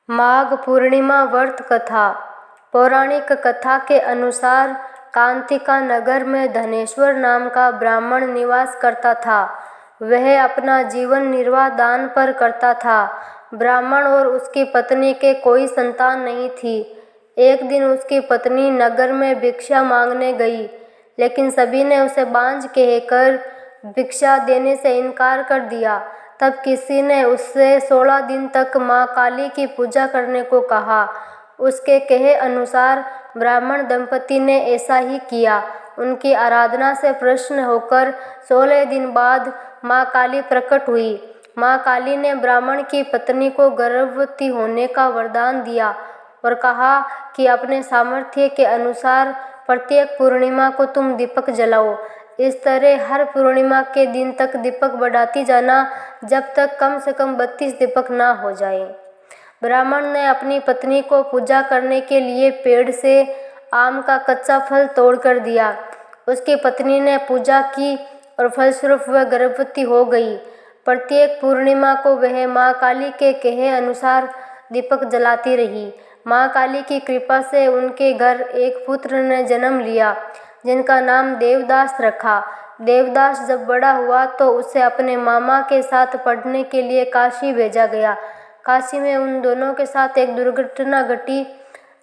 माघ पूर्णिमा व्रत कथा। पौराणिक कथा के अनुसार कांतिका नगर में धनेश्वर नाम का ब्राह्मण निवास करता था। वह अपना जीवन निर्वाह दान पर करता था। ब्राह्मण और उसकी पत्नी के कोई संतान नहीं थी। एक दिन उसकी पत्नी नगर में भिक्षा मांगने गई, लेकिन सभी ने उसे बांझ कहकर भिक्षा देने से इनकार कर दिया। तब किसी ने उससे 16 दिन तक माँ काली की पूजा करने को कहा। उसके कहे अनुसार ब्राह्मण दंपति ने ऐसा ही किया। उनकी आराधना से प्रसन्न होकर 16 दिन बाद माँ काली प्रकट हुई। माँ काली ने ब्राह्मण की पत्नी को गर्भवती होने का वरदान दिया और कहा कि अपने सामर्थ्य के अनुसार प्रत्येक पूर्णिमा को तुम दीपक जलाओ। इस तरह हर पूर्णिमा के दिन तक दीपक बढ़ाती जाना, जब तक कम से कम 32 दीपक ना हो जाए। ब्राह्मण ने अपनी पत्नी को पूजा करने के लिए पेड़ से आम का कच्चा फल तोड़ कर दिया। उसकी पत्नी ने पूजा की और फलस्वरूप वह गर्भवती हो गई। प्रत्येक पूर्णिमा को वह माँ काली के कहे अनुसार दीपक जलाती रही। माँ काली की कृपा से उनके घर एक पुत्र ने जन्म लिया, जिनका नाम देवदास रखा। देवदास जब बड़ा हुआ तो उसे अपने मामा के साथ पढ़ने के लिए काशी भेजा गया। काशी में उन दोनों के साथ एक दुर्घटना घटी,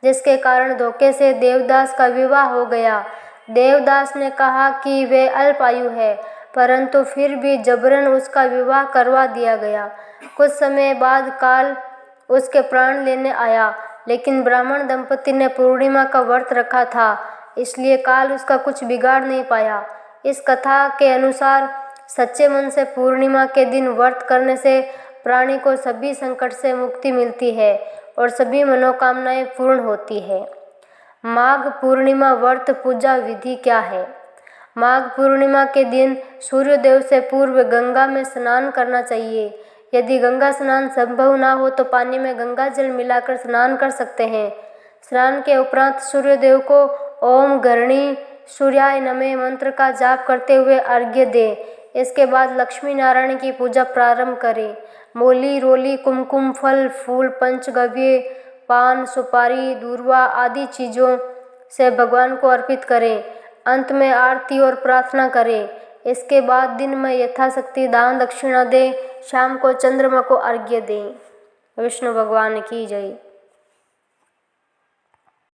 जिसके कारण धोखे से देवदास का विवाह हो गया। देवदास ने कहा कि वे अल्पायु है, परंतु फिर भी जबरन उसका विवाह करवा दिया गया। कुछ समय बाद काल उसके प्राण लेने आया, लेकिन ब्राह्मण दंपति ने पूर्णिमा का व्रत रखा था, इसलिए काल उसका कुछ बिगाड़ नहीं पाया। इस कथा के अनुसार सच्चे मन से पूर्णिमा के दिन व्रत करने से प्राणी को सभी संकट से मुक्ति मिलती है और सभी मनोकामनाएं पूर्ण होती है। माघ पूर्णिमा व्रत पूजा विधि क्या है? माघ पूर्णिमा के दिन सूर्योदय से पूर्व गंगा में स्नान करना चाहिए। यदि गंगा स्नान संभव ना हो तो पानी में गंगा जल मिलाकर स्नान कर सकते हैं। स्नान के उपरांत सूर्योदय को ओम घृणी सूर्याय नमः मंत्र का जाप करते हुए अर्घ्य दें। इसके बाद लक्ष्मी नारायण की पूजा प्रारंभ करें। मोली, रोली, कुमकुम, फल, फूल, पंचगव्य, पान, सुपारी, दूर्वा आदि चीज़ों से भगवान को अर्पित करें। अंत में आरती और प्रार्थना करें। इसके बाद दिन में यथाशक्ति दान दक्षिणा दें। शाम को चंद्रमा को अर्घ्य दें। विष्णु भगवान की जय।